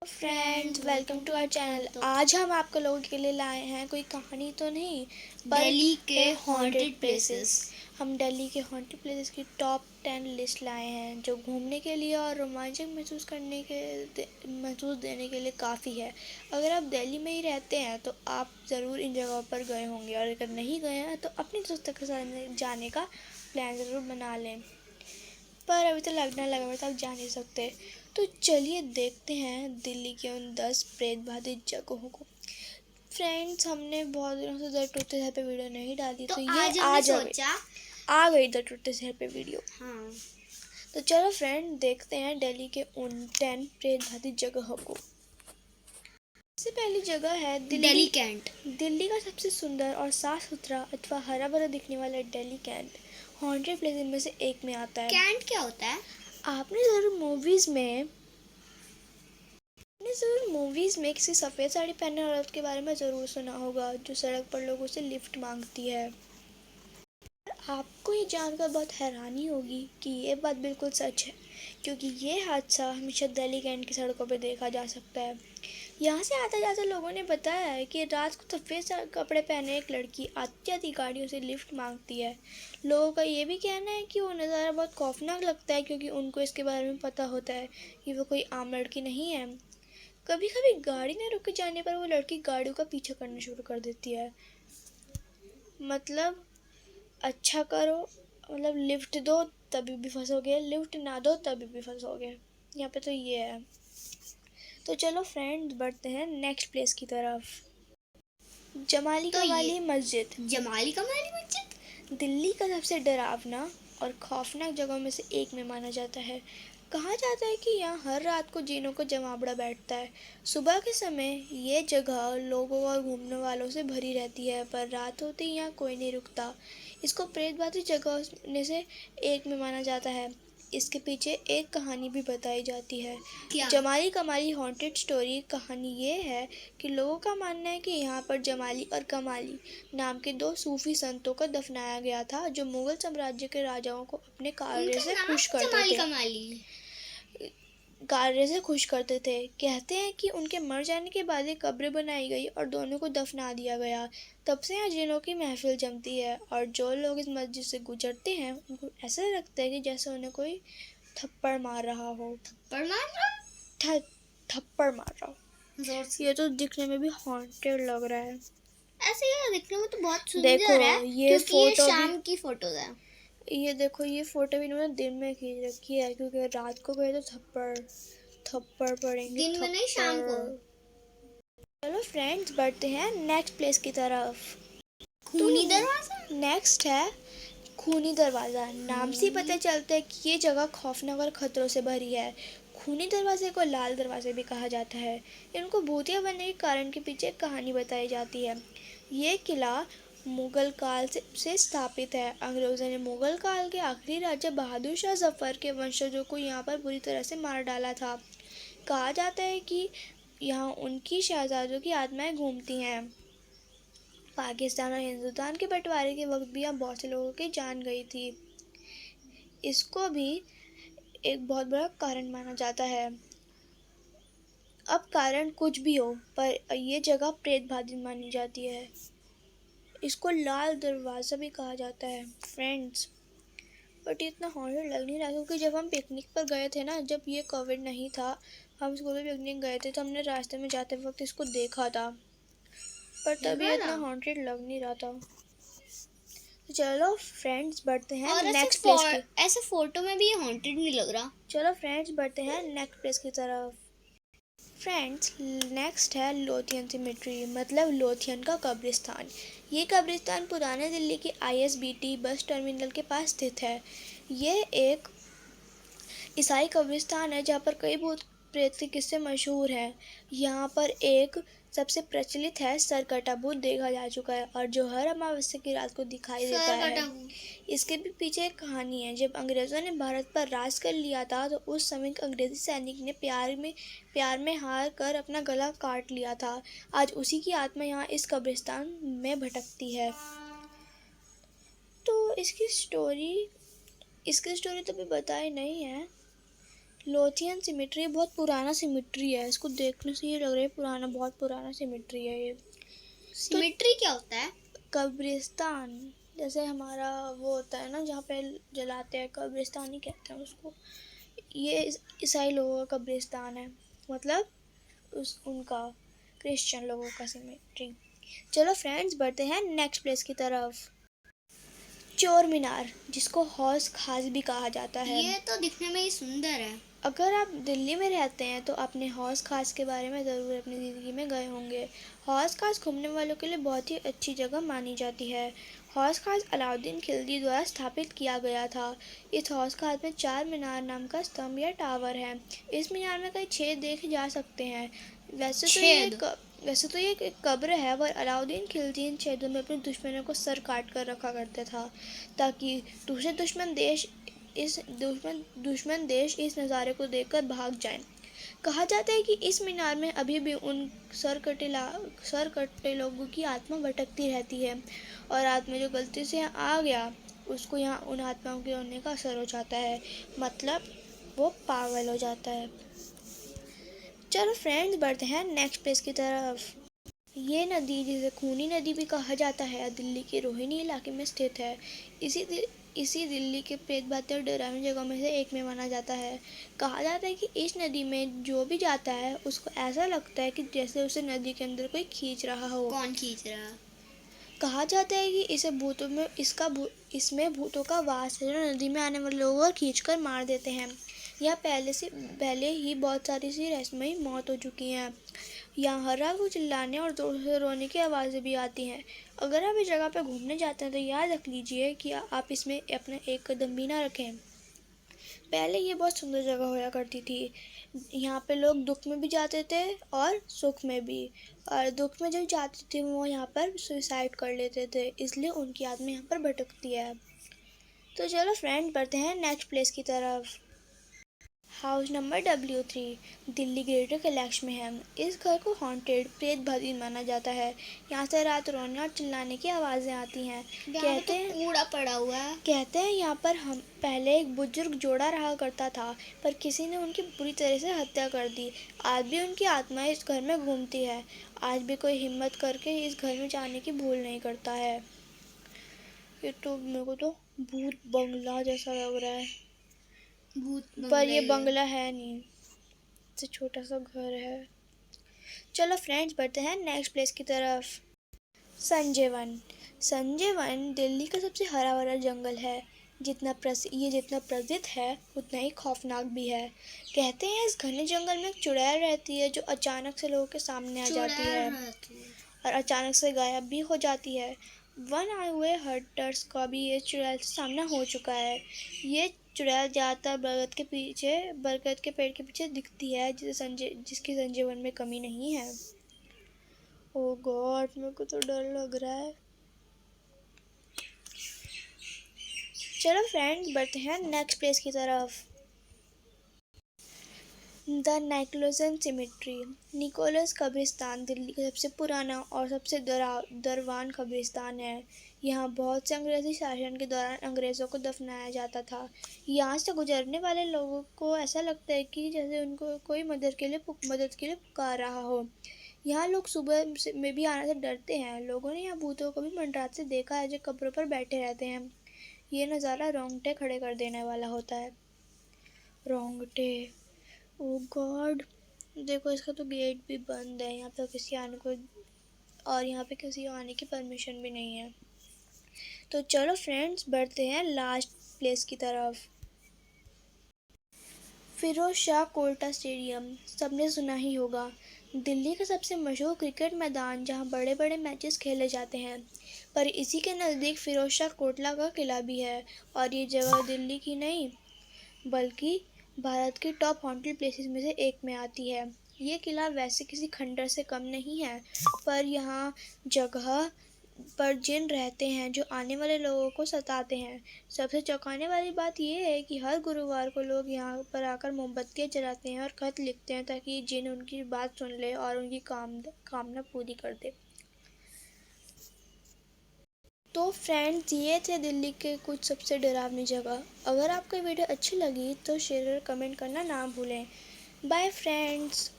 Friends, welcome to our channel. आज हम आपको लोगों के लिए लाए हैं कोई कहानी तो नहीं, पर दिल्ली के हॉन्टेड हॉन्टेड प्लेसेस। प्लेसेस। हम दिल्ली के हॉन्टेड प्लेसेस की टॉप 10 लिस्ट लाए हैं जो घूमने के लिए और रोमांचक महसूस देने के लिए काफ़ी है। अगर आप दिल्ली में ही रहते हैं तो आप ज़रूर इन जगहों पर गए होंगे, और अगर नहीं गए हैं तो अपने दोस्तों के साथ जाने का प्लान ज़रूर बना लें। पर अभी तो लॉकडाउन लगा हुआ था, आप जा नहीं सकते। तो चलिए देखते हैं दिल्ली के उन 10 प्रेत बाधित जगहों को। फ्रेंड्स, हमने बहुत दिनों से द ट्रुथ इज हेयर पे वीडियो नहीं डाली, तो ये आज हमने सोचा आ गई द ट्रुथ इज हेयर पे वीडियो। हाँ तो चलो फ्रेंड, देखते हैं दिल्ली के उन 10 प्रेत बाधित जगहों को। सबसे पहली जगह है दिल्ली कैंट। दिल्ली का सबसे सुंदर और साफ सुथरा अथवा हरा भरा दिखने वाला दिल्ली कैंट हॉन्टेड प्लेस में से एक में आता है। कैंट क्या होता है? आपने ज़रूर मूवीज़ में किसी सफ़ेद साड़ी पहने औरत के बारे में ज़रूर सुना होगा जो सड़क पर लोगों से लिफ्ट मांगती है। आपको ये जानकर बहुत हैरानी होगी कि ये बात बिल्कुल सच है, क्योंकि ये हादसा हमेशा दिल्ली कैंट की सड़कों पर देखा जा सकता है। यहाँ से आते जाते लोगों ने बताया है कि रात को सफ़ेद कपड़े पहने एक लड़की आती जाती गाड़ियों से लिफ्ट मांगती है। लोगों का ये भी कहना है कि वो नज़ारा बहुत खौफनाक लगता है, क्योंकि उनको इसके बारे में पता होता है कि वो कोई आम लड़की नहीं है। कभी कभी गाड़ी न रुक जाने पर वो लड़की गाड़ियों का पीछा करना शुरू कर देती है। मतलब अच्छा करो, मतलब लिफ्ट दो तभी भी फंसोगे, लिफ्ट ना दो तभी भी फंसोगे। यहाँ पे तो ये है। तो चलो फ्रेंड्स, बढ़ते हैं नेक्स्ट प्लेस की तरफ। जमाली कमाली मस्जिद। जमाली कमाली मस्जिद दिल्ली का सबसे डरावना और खौफनाक जगहों में से एक में माना जाता है। कहा जाता है कि यहाँ हर रात को जिनों को जमावड़ा बैठता है। सुबह के समय ये जगह लोगों और घूमने वालों से भरी रहती है, पर रात होते ही यहाँ कोई नहीं रुकता। इसको प्रेतबादी जगह में से एक में माना जाता है। इसके पीछे एक कहानी भी बताई जाती है। क्या? जमाली कमाली हॉन्टेड स्टोरी कहानी ये है कि लोगों का मानना है कि यहाँ पर जमाली और कमाली नाम के दो सूफी संतों को दफनाया गया था, जो मुगल साम्राज्य के राजाओं को अपने कार्य से खुश करते थे। कहते हैं कि उनके मर जाने के बाद एक कब्र बनाई गई और दोनों को दफना दिया गया। तब से यहाँ जिनों की महफिल जमती है, और जो लोग इस मस्जिद से गुजरते हैं उनको ऐसा लगता है कि जैसे उन्हें कोई थप्पड़ मार रहा हो। थप्पड़ मार रहा हो। ये तो दिखने में भी हॉन्टेड लग रहा है। ऐसे यार दिखने में तो बहुत सुंदर देखो, है, ये क्योंकि ये फोटो शाम की फोटोज है। ये देखो, ये फोटो भी इन्होंने दिन में खींच रखी है, क्योंकि रात को गए तो थप्पड़ पड़ेंगे। दिन में नहीं, शाम को। चलो फ्रेंड्स, बढ़ते हैं नेक्स्ट प्लेस की तरफ। खूनी दरवाजा। नेक्स्ट है खूनी दरवाज़ा। नाम से पता चलता है कि ये जगह खौफनाक और खतरों से भरी है। खूनी दरवाजे को लाल दरवाजे भी कहा जाता है। इनको भूतिया बनने के कारण के पीछे एक कहानी बताई जाती है। ये किला मुगल काल से स्थापित है। अंग्रेज़ों ने मुगल काल के आखिरी राजा बहादुर शाह जफर के वंशजों को यहाँ पर बुरी तरह से मार डाला था। कहा जाता है कि यहाँ उनकी शहजादों की आत्माएं घूमती हैं। पाकिस्तान और हिंदुस्तान के बंटवारे के वक्त भी यहाँ बहुत से लोगों की जान गई थी। इसको भी एक बहुत बड़ा कारण माना जाता है। अब कारण कुछ भी हो, पर ये जगह प्रेत बाधित मानी जाती है। इसको लाल दरवाज़ा भी कहा जाता है फ्रेंड्स। बट ये इतना हॉन्टेड लग नहीं रहा, क्योंकि जब हम पिकनिक पर गए थे ना, जब ये कोविड नहीं था, हम स्कूल में पिकनिक गए थे, तो हमने रास्ते में जाते वक्त इसको देखा था, पर तभी इतना हॉन्टेड लग नहीं रहा था। तो चलो फ्रेंड्स, बढ़ते हैं नेक्स्ट प्लेस की। ऐसे फोटो में भी ये हॉन्टेड नहीं लग रहा। चलो फ्रेंड्स, बढ़ते हैं नेक्स्ट प्लेस की तरफ। फ्रेंड्स, नेक्स्ट है लोथियन सिमेट्री, मतलब लोथियन का कब्रिस्तान। ये कब्रिस्तान पुराने दिल्ली की ISBT बस टर्मिनल के पास स्थित है। ये एक ईसाई कब्रिस्तान है जहाँ पर कई भूत प्रेत के किस्से मशहूर हैं। यहाँ पर एक सबसे प्रचलित है सरकटा भूत देखा जा चुका है, और जो हर अमावस्या की रात को दिखाई देता है। इसके भी पीछे एक कहानी है। जब अंग्रेज़ों ने भारत पर राज कर लिया था, तो उस समय अंग्रेज़ी सैनिक ने प्यार में हार कर अपना गला काट लिया था। आज उसी की आत्मा यहाँ इस कब्रिस्तान में भटकती है। तो इसकी स्टोरी तो अभी बताई नहीं है, लोथियन सिमेट्री बहुत पुराना सिमेट्री है, इसको देखने से ये लग रहा है पुराना, बहुत पुराना सिमेट्री है ये। सिमेट्री क्या होता है? कब्रिस्तान, जैसे हमारा वो होता है ना जहाँ पे जलाते हैं, कब्रिस्तान ही कहते हैं उसको। ये ईसाई लोगों का कब्रिस्तान है, मतलब उनका क्रिश्चियन लोगों का सिमेट्री। चलो फ्रेंड्स, बढ़ते हैं नेक्स्ट प्लेस की तरफ। चोर मीनार, जिसको हौस खास भी कहा जाता है। ये तो दिखने में ही सुंदर है। अगर आप दिल्ली में रहते हैं तो आपने हौस खास के बारे में ज़रूर अपनी ज़िंदगी में गए होंगे। हौस खास घूमने वालों के लिए बहुत ही अच्छी जगह मानी जाती है। हौस खास अलाउद्दीन खिलजी द्वारा स्थापित किया गया था। इस हौस खास में चार मीनार नाम का स्तंभ या टावर है। इस मीनार में कई छेद देखे जा सकते हैं। छेद? वैसे तो ये एक कब्र है, पर अलाउद्दीन खिलजी इन छेदों में अपने दुश्मनों को सर काट कर रखा करता था, ताकि दूसरे दुश्मन देश इस नज़ारे को देखकर भाग जाएं। कहा जाता है कि इस मीनार में अभी भी उन सर कटे लोगों की आत्मा भटकती रहती है, और आत्मा जो गलती से यहाँ आ गया उसको यहाँ उन आत्माओं के होने का असर हो जाता है, मतलब वो पागल हो जाता है। चलो फ्रेंड्स, बढ़ते हैं नेक्स्ट प्लेस की तरफ। ये नदी, जिसे खूनी नदी भी कहा जाता है, दिल्ली के रोहिणी इलाके में स्थित है। इसी दिल्ली के प्रेतबाती और डरावनी जगहों में से एक में माना जाता है। कहा जाता है कि इस नदी में जो भी जाता है उसको ऐसा लगता है कि जैसे उसे नदी के अंदर कोई खींच रहा हो। कौन खींच रहा? कहा जाता है कि इसमें भूतों का वास है, जो नदी में आने वाले लोगों को खींच कर मार देते हैं। यहाँ पहले ही बहुत सारी सी रहस्यमयी मौत हो चुकी हैं। यहाँ हर रात को चिल्लाने और जोर से रोने की आवाज़ें भी आती हैं। अगर आप इस जगह पर घूमने जाते हैं तो याद रख लीजिए कि आप इसमें अपना एक कदम भी ना रखें। पहले ये बहुत सुंदर जगह होया करती थी। यहाँ पे लोग दुख में भी जाते थे और सुख में भी, और दुख में जब जाते थे वो यहाँ पर सुसाइड कर लेते थे, इसलिए उनकी आत्मा यहाँ पर भटकती है। तो चलो फ्रेंड, बढ़ते हैं नेक्स्ट प्लेस की तरफ। House number W3 Delhi greater Kailash में है। इस घर को हॉन्टेड, प्रेत भरी माना जाता है। यहाँ से रात रोने और चिल्लाने की आवाज़ें आती हैं। कहते हैं कूड़ा पड़ा हुआ है। कहते हैं यहाँ पर हम पहले एक बुजुर्ग जोड़ा रहा करता था, पर किसी ने उनकी बुरी तरह से हत्या कर दी। आज भी उनकी आत्मा इस घर में घूमती है। आज भी कोई हिम्मत करके इस घर में जाने की भूल नहीं करता है। ये तो मेरे को तो भूत बंगला जैसा लग रहा है, पर ये बंगला है नहीं, ये छोटा सा घर है। चलो फ्रेंड्स, बढ़ते हैं नेक्स्ट प्लेस की तरफ। संजय वन दिल्ली का सबसे हरा भरा जंगल है। ये जितना प्रसिद्ध है उतना ही खौफनाक भी है। कहते हैं इस घने जंगल में एक चुड़ैल रहती है, जो अचानक से लोगों के सामने आ जाती है और अचानक से गायब भी हो जाती है। वन आए हुए हंटर्स का भी ये चुड़ैल से सामना हो चुका है। ये चुड़ैल ज़्यादातर बरगद के पेड़ के पीछे दिखती है, जिसकी संजय वन में कमी नहीं है। ओह गॉड, मेरे को तो डर लग रहा है। चलो फ्रेंड्स, बढ़ते हैं नेक्स्ट प्लेस की तरफ। द निकोलसन सिमेट्री, निकोलस कब्रिस्तान दिल्ली का सबसे पुराना और सबसे दरवान कब्रिस्तान है। यहाँ बहुत से अंग्रेज़ी शासन के दौरान अंग्रेज़ों को दफनाया जाता था। यहाँ से गुजरने वाले लोगों को ऐसा लगता है कि जैसे उनको कोई मदद के लिए पुकार रहा हो। यहाँ लोग सुबह में भी आने से डरते हैं। लोगों ने यहाँ भूतों को भी मंडराते देखा है, जो कब्रों पर बैठे रहते हैं। ये नज़ारा रोंगटे खड़े कर देने वाला होता है। रोंगटे, ओह गॉड, देखो इसका तो गेट भी बंद है। यहाँ पे किसी आने की परमिशन भी नहीं है। तो चलो फ्रेंड्स, बढ़ते हैं लास्ट प्लेस की तरफ। फिरोज शाह कोटला स्टेडियम, सबने सुना ही होगा। दिल्ली का सबसे मशहूर क्रिकेट मैदान, जहां बड़े बड़े मैचेस खेले जाते हैं। पर इसी के नज़दीक फिरोज शाह कोटला का किला भी है, और ये जगह दिल्ली की नहीं बल्कि भारत के टॉप हॉन्टेड प्लेसेस में से एक में आती है। ये किला वैसे किसी खंडर से कम नहीं है, पर यहाँ जगह पर जिन रहते हैं जो आने वाले लोगों को सताते हैं। सबसे चौंकाने वाली बात यह है कि हर गुरुवार को लोग यहाँ पर आकर मोमबत्तियाँ जलाते हैं और खत लिखते हैं, ताकि जिन उनकी बात सुन ले और उनकी कामना पूरी कर दे। तो फ्रेंड्स, ये थे दिल्ली के कुछ सबसे डरावनी जगह। अगर आपको वीडियो अच्छी लगी तो शेयर और कमेंट करना ना भूलें। Bye friends.